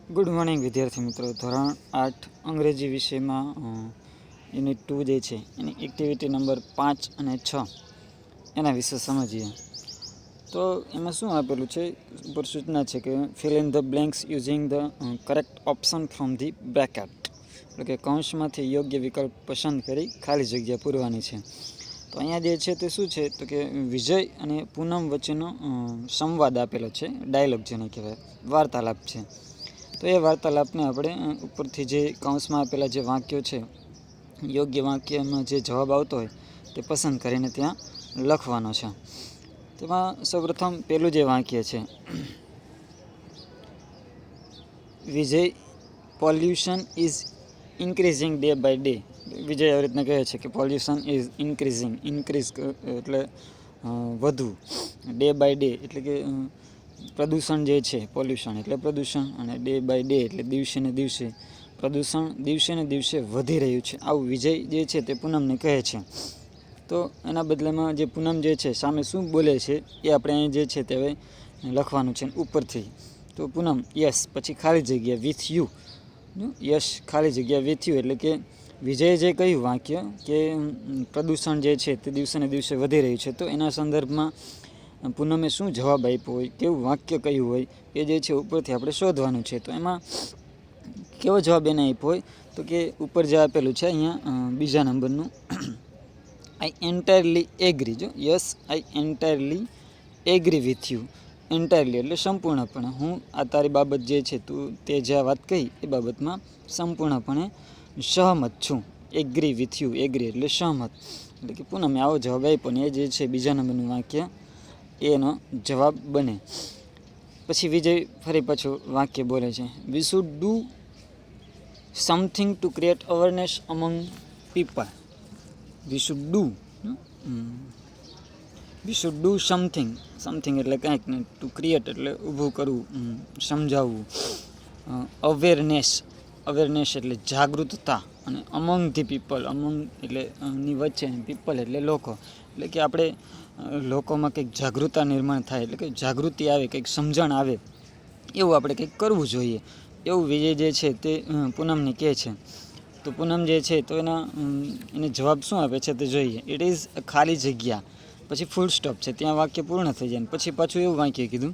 Good morning વિદ્યાર્થી મિત્રો. ધોરણ 8 અંગ્રેજી વિષયમાં યુનિટ 2 જે છે એની એક્ટિવિટી નંબર 5 અને 6 એના વિશે સમજીએ. તો એમાં શું આપેલું છે, ઉપર સૂચના છે કે fill in the blanks using the correct option from the bracket, એટલે કે કૌંસમાંથી યોગ્ય વિકલ્પ પસંદ કરી ખાલી જગ્યા પૂરવાની છે. તો અહીંયા જે છે તે શું છે, તો કે વિજય અને પૂનમ વચ્ચેનો સંવાદ આપેલો છે, ડાયલોગ જેને કહેવાય, વાર્તાલાપ છે. તો એ વાર્તાલાપને આપણે ઉપરથી જે કૌંસમાં આપેલા જે વાક્યો છે, યોગ્ય વાક્યમાં જે જવાબ આવતો હોય તે પસંદ કરીને ત્યાં લખવાનો છે. તેમાં સૌપ્રથમ પહેલું જે વાક્ય છે, Vijay, pollution is increasing day by day. Vijay આવી રીતના કહે છે કે પોલ્યુશન ઇઝ ઇન્ક્રીઝિંગ, ઇન્ક્રીઝ એટલે વધુ, ડે બાય ડે એટલે કે પ્રદૂષણ જે છે, પોલ્યુશન એટલે પ્રદૂષણ, અને ડે બાય ડે એટલે દિવસે ને દિવસે પ્રદૂષણ દિવસે ને દિવસે વધી રહ્યું છે, આવું વિજય જે છે તે પૂનમને કહે છે. તો એના બદલામાં જે પૂનમ જે છે સામે શું બોલે છે એ આપણે અહીં જે છે તે હવે લખવાનું છે ઉપરથી. તો પૂનમ યસ, પછી ખાલી જગ્યા વિથ યુ, યસ ખાલી જગ્યા વિથ યુ, એટલે કે વિજયે જે કહ્યું વાક્ય કે પ્રદૂષણ જે છે તે દિવસે ને દિવસે વધી રહ્યું છે, તો એના સંદર્ભમાં પૂનમે શું જવાબ આપ્યો હોય, કેવું વાક્ય કહ્યું હોય, એ જે છે ઉપરથી આપણે શોધવાનું છે. તો એમાં કેવો જવાબ એને આપ્યો હોય, તો કે ઉપર જે આપેલું છે અહીંયા બીજા નંબરનું, આઈ એન્ટાયરલી એગ્રી. જો yes I entirely agree with you, entirely એટલે સંપૂર્ણપણે, હું આ તારી બાબત જે છે તું તે જે વાત કહી એ બાબતમાં સંપૂર્ણપણે સહમત છું. એગ્રી વિથ યુ, એગ્રી એટલે સહમત, એટલે કે પૂનમે આવો જવાબ આપ્યો ને એ જે છે બીજા નંબરનું વાક્ય એનો જવાબ બને. પછી વિજય ફરી પાછું વાક્ય બોલે છે, we should do something to create awareness અમંગ people. We should do, we should do something, something એટલે કાંઈક ને, ટુ ક્રિએટ એટલે ઊભું કરવું, સમજાવવું, અવેરનેસ, અવેરનેસ એટલે જાગૃતતા, અને અમંગ ધી પીપલ, અમંગ એટલે ની વચ્ચે, પીપલ એટલે લોકો, એટલે કે આપણે લોકોમાં કંઈક જાગૃતતા નિર્માણ થાય, એટલે કે જાગૃતિ આવે, કંઈક સમજણ આવે, એવું આપણે કંઈક કરવું જોઈએ, એવું વિજય જે છે તે પૂનમને કહે છે. તો પૂનમ જે છે તો એને જવાબ શું આપે છે તે જોઈએ. ઇટ ઇઝ ખાલી જગ્યા, પછી ફૂલ સ્ટોપ છે, ત્યાં વાક્ય પૂર્ણ થઈ જાય. પછી પાછું એવું વાક્ય કીધું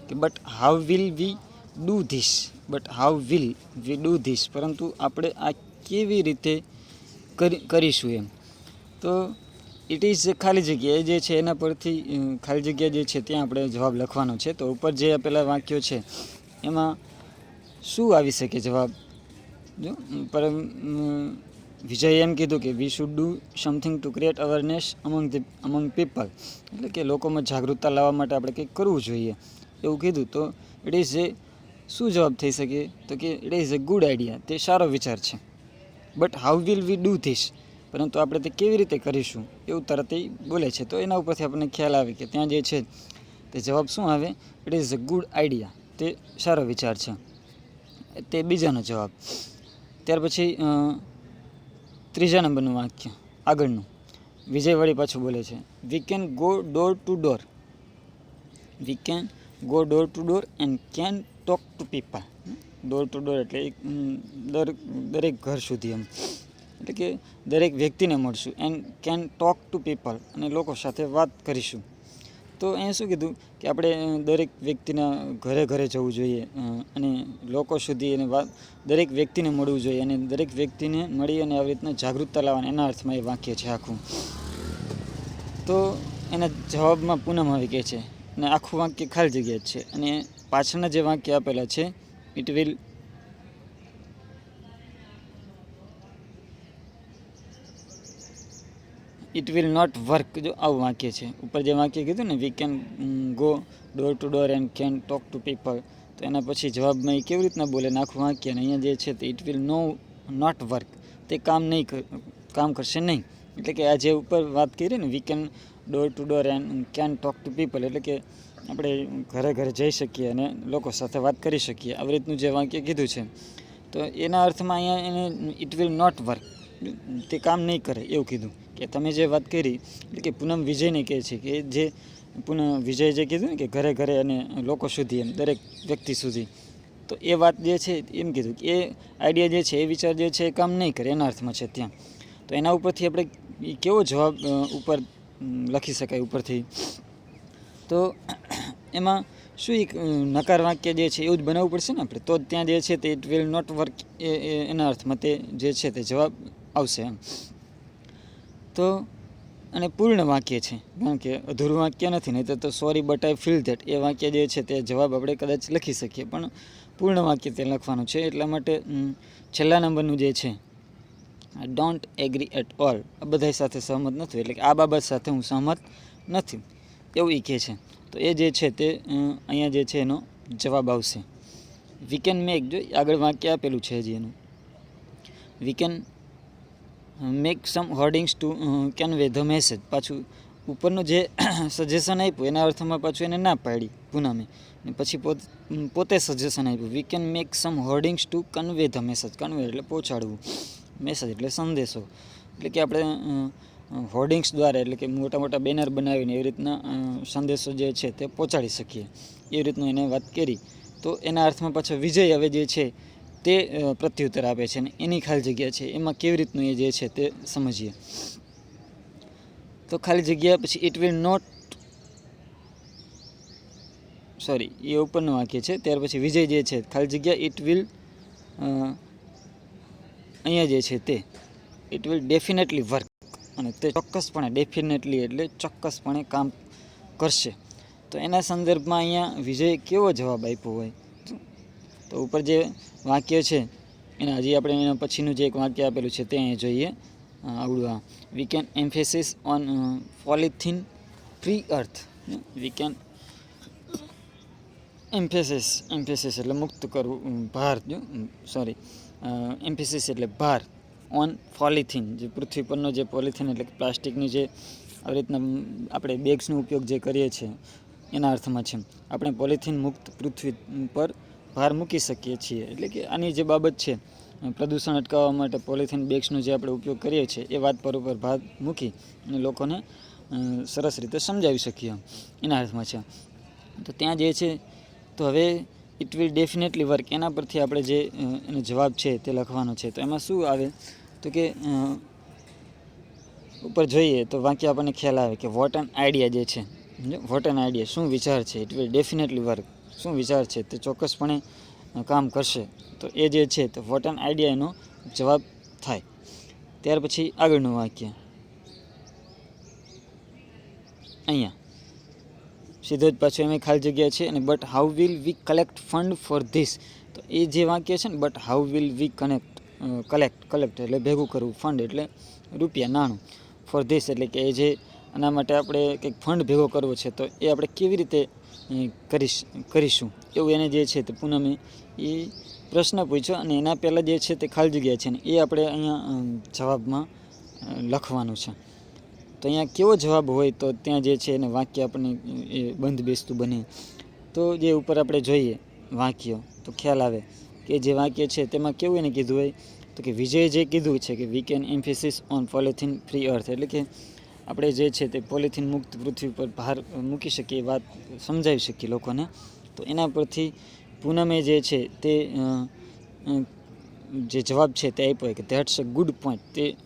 કે but how will we do this, but how will we do this, પરંતુ આપણે આ કેવી રીતે કરીશું એમ. તો ઇટ ઇઝ ખાલી જગ્યા એ જે છે એના પરથી ખાલી જગ્યા જે છે ત્યાં આપણે જવાબ લખવાનો છે. તો ઉપર જે આપેલા વાક્યો છે એમાં શું આવી શકે જવાબ, જો પર વિજયે એમ કીધું કે we should do something to create awareness અમંગ people, એટલે કે લોકોમાં જાગૃતતા લાવવા માટે આપણે કંઈક કરવું જોઈએ એવું કીધું. તો ઇટ ઇઝ એ શું જવાબ થઈ શકે, તો કે it is A good idea, તે સારો વિચાર છે. But how will we do this, પરંતુ આપણે તે કેવી રીતે કરીશું એવું તરત એ બોલે છે. તો એના ઉપરથી આપણને ખ્યાલ આવે કે ત્યાં જે છે તે જવાબ શું આવે, it is a good idea, તે સારો વિચાર છે, તે બીજાનો જવાબ. ત્યાર પછી ત્રીજા નંબરનું વાક્ય આગળનું, વિજય વળી પાછું બોલે છે, we can go door to door, we can go door to door and can talk to people. Door to door એટલે દરેક ઘર સુધી એમ, એટલે કે દરેક વ્યક્તિને મળશું. And can talk to people, અને લોકો સાથે વાત કરીશું. તો અહીંયા શું કીધું કે આપણે દરેક વ્યક્તિના ઘરે ઘરે જવું જોઈએ, અને લોકો સુધી એને વાત, દરેક વ્યક્તિને મળવું જોઈએ, અને દરેક વ્યક્તિને મળી અને આવી રીતના જાગૃતતા લાવવાની, એના અર્થમાં એ વાક્ય છે આખું. તો એના જવાબમાં પૂનમ આવી કહે છે, અને આખું વાક્ય ખાલી જગ્યા જ છે, અને પાછળના જે વાક્ય આપેલા છે ઇટ વિલ નોટ વર્ક, જો આવું વાક્ય છે. ઉપર જે વાક્ય કીધું ને, we can go door to door and can talk to people, તો એના પછી જવાબમાં એ કેવી રીતના બોલે ને આખું વાક્ય, ને અહીંયા જે છે તે ઇટ વિલ નોટ વર્ક, તે કામ કરશે નહીં. એટલે કે આ જે ઉપર વાત કરી ને, we can door to door and can talk to people, એટલે કે આપણે ઘરે ઘરે જઈ શકીએ અને લોકો સાથે વાત કરી શકીએ, આવી રીતનું જે વાક્ય કીધું છે. તો એના અર્થમાં અહીંયા એને ઇટ વિલ નોટ વર્ક, તે કામ નહીં કરે એવું કીધું. કે તમે જે વાત કરી, એટલે કે પૂનમ વિજયને કહે છે કે વિજય જે કીધું ને કે ઘરે ઘરે અને લોકો સુધી, એમ દરેક વ્યક્તિ સુધી, તો એ વાત જે છે એમ કીધું કે એ આઈડિયા જે છે એ વિચાર જે છે એ કામ નહીં કરે એના અર્થમાં છે ત્યાં. તો એના ઉપરથી આપણે કેવો જવાબ ઉપર લખી શકાય ઉપરથી, તો એમાં શું એક નકાર વાક્ય જે છે એવું જ બનાવવું પડશે ને આપણે, તો ત્યાં જે છે તે ઇટ વિલ નોટ વર્ક એના અર્થમાં તે જે છે તે જવાબ આવશે એમ. તો અને પૂર્ણ વાક્ય છે, કારણ કે અધૂરું વાક્ય નથી, નહીં તો sorry but I feel that એ વાક્ય જે છે તે જવાબ આપણે કદાચ લખી શકીએ, પણ પૂર્ણ વાક્ય તે લખવાનું છે. એટલા માટે છેલ્લા નંબરનું જે છે I don't agree at all, આ બધા સાથે સહમત નથી, એટલે કે આ બાબત સાથે હું સહમત નથી એવું એ કહે છે. તો એ જે છે તે અહીંયા જે છે એનો જવાબ આવશે. વી કેન મેક, જો આગળ વાક્ય આપેલું છે હજી એનું, we can make some hoardings to convey the message, પાછું ઉપરનું જે સજેશન આપ્યું એના અર્થમાં પાછું એને ના પાડી પૂનમે, ને પછી પોતે સજેશન આપ્યું we can make some hoardings to convey the message. Convey એટલે પહોંચાડવું, મેસેજ એટલે સંદેશો, એટલે કે આપણે હોર્ડિંગ્સ દ્વારા, એટલે કે મોટા મોટા બેનર બનાવીને એવી રીતના સંદેશો જે છે તે પહોંચાડી શકીએ, એવી રીતનું એને વાત કરી. તો એના અર્થમાં પાછો વિજય હવે જે છે તે પ્રત્યુત્તર આપે છે, અને એની ખાલી જગ્યા છે એમાં કેવી રીતનું એ જે છે તે સમજીએ. તો ખાલી જગ્યા પછી ઇટ વિલ નોટ, સોરી એ ઉપરનું વાક્ય છે, ત્યાર પછી વિજય જે છે ખાલી જગ્યા ઇટ વિલ, અહીંયા જે છે તે ઇટ વિલ ડેફિનેટલી વર્ક, અને તે ચોક્કસપણે, ડેફિનેટલી એટલે ચોક્કસપણે કામ કરશે. તો એના સંદર્ભમાં અહીંયા વિજય કેવો જવાબ આપ્યો હોય, તો ઉપર જે વાક્ય છે એના હજી આપણે એના પછીનું જે એક વાક્ય આપેલું છે તે અહીંયા જોઈએ. આવડું વી can emphasis on polythene free earth, V can emphasis એટલે મુક્ત કરવું, ભાર, સોરી એમ્ફેસિસ એટલે ભાર, ઓન પોલિથીન, જે પૃથ્વી પરનો જે પોલિથીન એટલે કે પ્લાસ્ટિકની જે આવી રીતના આપણે બેગ્સનો ઉપયોગ જે કરીએ છીએ એના અર્થમાં છે. આપણે પોલિથીન મુક્ત પૃથ્વી પર ભાર મૂકી શકીએ છીએ, એટલે કે આની જે બાબત છે પ્રદૂષણ અટકાવવા માટે પોલિથીન બેગ્સનો જે આપણે ઉપયોગ કરીએ છીએ એ વાત પર ઉપર ભાર મૂકી અને લોકોને સરસ રીતે સમજાવી શકીએ એના અર્થમાં છે. તો ત્યાં જે છે તો હવે ઇટ વિલ ડેફિનેટલી વર્ક, એના પરથી આપણે જે એનો જવાબ છે તે લખવાનો છે. તો એમાં શું આવે તો કે ઉપર જોઈએ તો વાક્ય આપણને ખ્યાલ આવે કે વોટ એન આઈડિયા જે છે, વોટ એન આઈડિયા શું વિચાર છે, ઇટ વિલ ડેફિનેટલી વર્ક શું વિચાર છે તે ચોક્કસપણે કામ કરશે. તો એ જે છે તો વોટ એન આઈડિયા એનો જવાબ થાય. ત્યાર પછી આગળનું વાક્ય અહીંયા સીધો જ પાછું એમાં ખાલી જગ્યા છે, અને but how will we collect fund for this, તો એ જે વાક્ય છે ને but how will we collect એટલે ભેગું કરવું, ફંડ એટલે રૂપિયા, નાણું, ફોર ધીસ એટલે કે એ જે આના માટે આપણે કંઈક ફંડ ભેગો કરવો છે તો એ આપણે કેવી રીતે કરીશું એવું એને જે છે તે પૂનમે એ પ્રશ્ન પૂછ્યો, અને એના પહેલાં જે છે તે ખાલી જગ્યા છે ને એ આપણે અહીંયા જવાબમાં લખવાનું છે. તો અહીંયા કેવો જવાબ હોય તો ત્યાં જે છે એને વાક્ય આપણને એ બંધ બેસતું બને. તો જે ઉપર આપણે જોઈએ વાક્ય તો ખ્યાલ આવે કે જે વાક્ય છે તેમાં કેવું એને કીધું હોય તો કે વિજય જે કીધું છે કે we can emphasis on polythene free earth, એટલે કે આપણે જે છે તે પોલિથીન મુક્ત પૃથ્વી પર ભાર મૂકી શકીએ, વાત સમજાવી શકીએ લોકોને. તો એના પરથી પૂનમે જે છે તે જે જવાબ છે તે આપ્યો કે ધેટ્સ અ ગુડ પોઈન્ટ, તે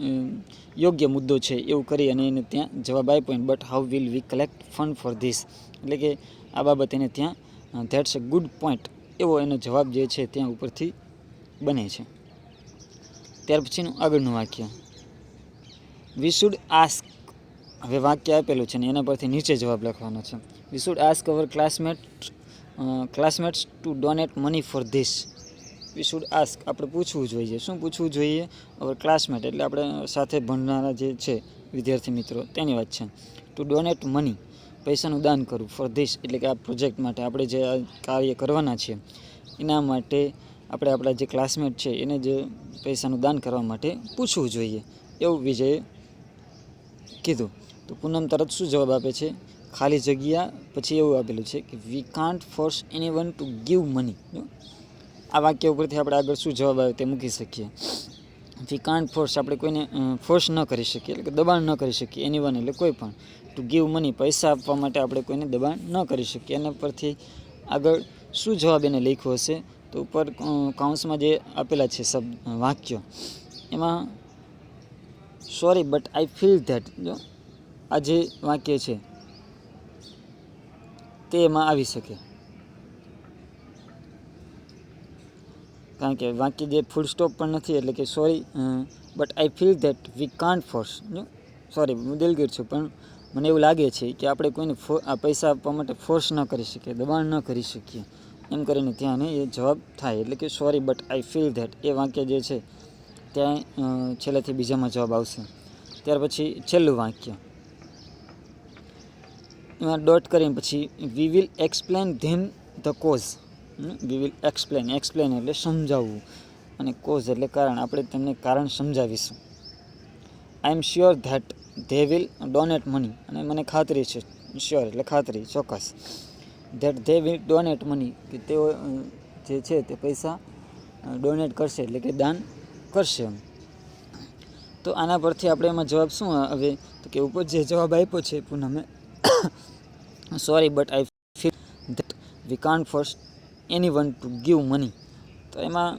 યોગ્ય મુદ્દો છે એવું કરી અને એને ત્યાં જવાબ આપ્યો. But how will we collect fund for this, એટલે કે આ બાબત એને ત્યાં ધેટ્સ અ ગુડ પોઈન્ટ એવો એનો જવાબ જે છે ત્યાં ઉપરથી બને છે. ત્યાર પછીનું આગળનું વાક્ય વી શુડ આસ્ક, હવે વાક્ય આપેલું છે ને એના પરથી નીચે જવાબ લખવાનો છે. We should ask our classmates to donate money for this. We should ask આપણે પૂછવું જોઈએ, શું પૂછવું જોઈએ, અવર ક્લાસમેટ એટલે આપણે સાથે ભણનારા જે છે વિદ્યાર્થી મિત્રો તેની વાત છે. ટુ ડોનેટ મની પૈસાનું દાન કરવું, ફોર ધીસ એટલે કે આ પ્રોજેક્ટ માટે આપણે જે આ કાર્ય કરવાના છે એના માટે આપણે આપણા જે ક્લાસમેટ છે એને જે પૈસાનું દાન કરવા માટે પૂછવું જોઈએ એવું વિજયે કીધું. તો પૂનમ તરત શું જવાબ આપે છે, ખાલી જગ્યા પછી એવું આપેલું છે કે વી can't force anyone two give money. આ વાક્ય ઉપરથી આપણે આગળ શું જવાબ આવે તે મૂકી શકીએ. વી કાન્ટ ફોર્સ આપણે કોઈને ફોર્સ ન કરી શકીએ, એટલે કે દબાણ ન કરી શકીએ, એનીવન એટલે કોઈ પણ, ટુ ગીવ મની પૈસા આપવા માટે આપણે કોઈને દબાણ ન કરી શકીએ. એના પરથી આગળ શું જવાબ એને લખ્યો હશે તો ઉપર કૌંસમાં જે આપેલા છે શબ્દ વાક્યો એમાં sorry but I feel that, જો આ જે વાક્ય છે તે એમાં આવી શકે, કારણ કે વાક્ય જે ફૂલ સ્ટોપ પણ નથી, એટલે કે sorry but I feel that we can't force, જો સોરી હું દિલગીર છું પણ મને એવું લાગે છે કે આપણે કોઈને આ પૈસા આપવા માટે ફોર્સ ન કરી શકીએ, દબાણ ન કરી શકીએ, એમ કરીને ત્યાં એ જવાબ થાય. એટલે કે sorry but I feel that એ વાક્ય જે છે ત્યાં છેલ્લેથી બીજામાં જવાબ આવશે. ત્યાર પછી છેલ્લું વાક્ય એમાં ડોટ કરીને પછી we will explain them the cause, we will explain એટલે સમજાવવું, અને કોઝ એટલે કારણ, આપણે તેમને કારણ સમજાવીશું. I am sure that they will donate money, અને મને ખાતરી છે, શ્યોર એટલે ખાતરી, ચોક્કસ, that they will donate money કે તેઓ જે છે તે પૈસા ડોનેટ કરશે એટલે કે દાન કરશે. તો આના પરથી આપણે એમાં જવાબ શું આવે તો કે ઉપર જે જવાબ આપ્યો છે પૂનમે, sorry but I feel that we can't force anyone to give money, તો એમાં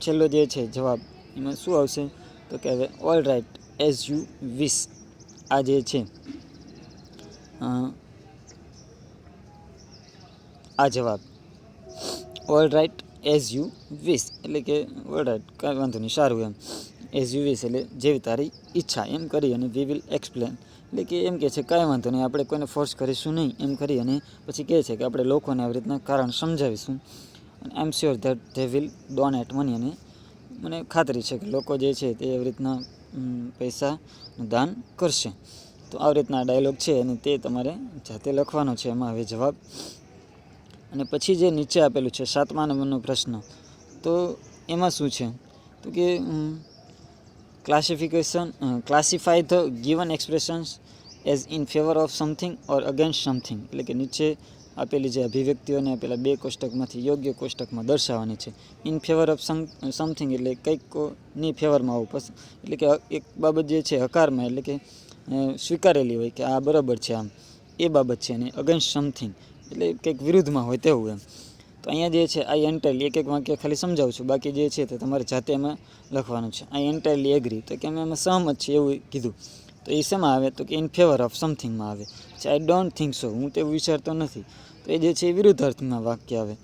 છેલ્લો જે છે જવાબ એમાં શું આવશે તો કે હવે all right as you wish, આ જે છે આ જવાબ all right as you wish એટલે કે ઓલ રાઇટ કાંઈ વાંધો નહીં, સારું, એમ એઝ યુ વિશ એટલે જેવી તારી ઈચ્છા, એમ કરી અને વી વિલ એક્સપ્લેન એટલે કે એમ કહે છે કાંઈ વાંધો નહીં, આપણે કોઈને ફોર્સ કરીશું નહીં, એમ કરી અને પછી કહે છે કે આપણે લોકોને આવી રીતના કારણ સમજાવીશું. અને I am sure that they will donate money, અને મને ખાતરી છે કે લોકો જે છે તે એવી રીતના પૈસાનું દાન કરશે. તો આવી રીતના ડાયલોગ છે અને તે તમારે જાતે લખવાનો છે. એમાં હવે જવાબ અને પછી જે નીચે આપેલું છે 7મા નંબરનો પ્રશ્ન, તો એમાં શું છે તો કે classify the given expressions as in favour of something or against something, એટલે કે નીચે આપેલી જે અભિવ્યક્તિઓને આપેલા બે કોષ્ટકમાંથી યોગ્ય કોષ્ટકમાં દર્શાવવાની છે. ઇન ફેવર ઓફ સમથિંગ એટલે કંઈકની ફેવરમાં આવવું પસંદ, એટલે કે એક બાબત જે છે હકારમાં એટલે કે સ્વીકારેલી હોય કે આ બરાબર છે, આમ એ બાબત છે, અને અગેન્સ્ટ સમથિંગ એટલે કંઈક વિરુદ્ધમાં હોય તેવું એમ. તો અહીંયા જે છે આઈ એન્ટાયરલી એક વાક્ય ખાલી સમજાવું છું, બાકી જે છે તે તમારે જાતે એમાં લખવાનું છે. આઈ એન્ટાયરલી એગ્રી તો કે અમે એમાં સહમત છીએ એવું કીધું, તો એ શેમાં આવે તો કે ઇન ફેવર ઓફ સમથિંગમાં આવે. આઈ ડોન્ટ થિંક સો, હું તેવું વિચારતો નથી, તો એ જે છે એ વિરુદ્ધાર્થમાં વાક્ય આવે.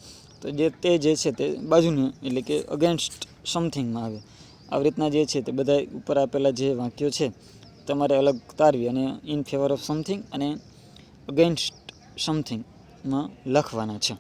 તો તે જે છે તે બાજુનું એટલે કે અગેન્સ્ટ સમથિંગમાં આવે. આવી રીતના જે છે તે બધા ઉપર આપેલા જે વાક્યો છે તમારે અલગ તારવી અને ઇન ફેવર ઓફ સમથિંગ અને અગેન્સ્ટ સમથિંગમાં લખવાના છે.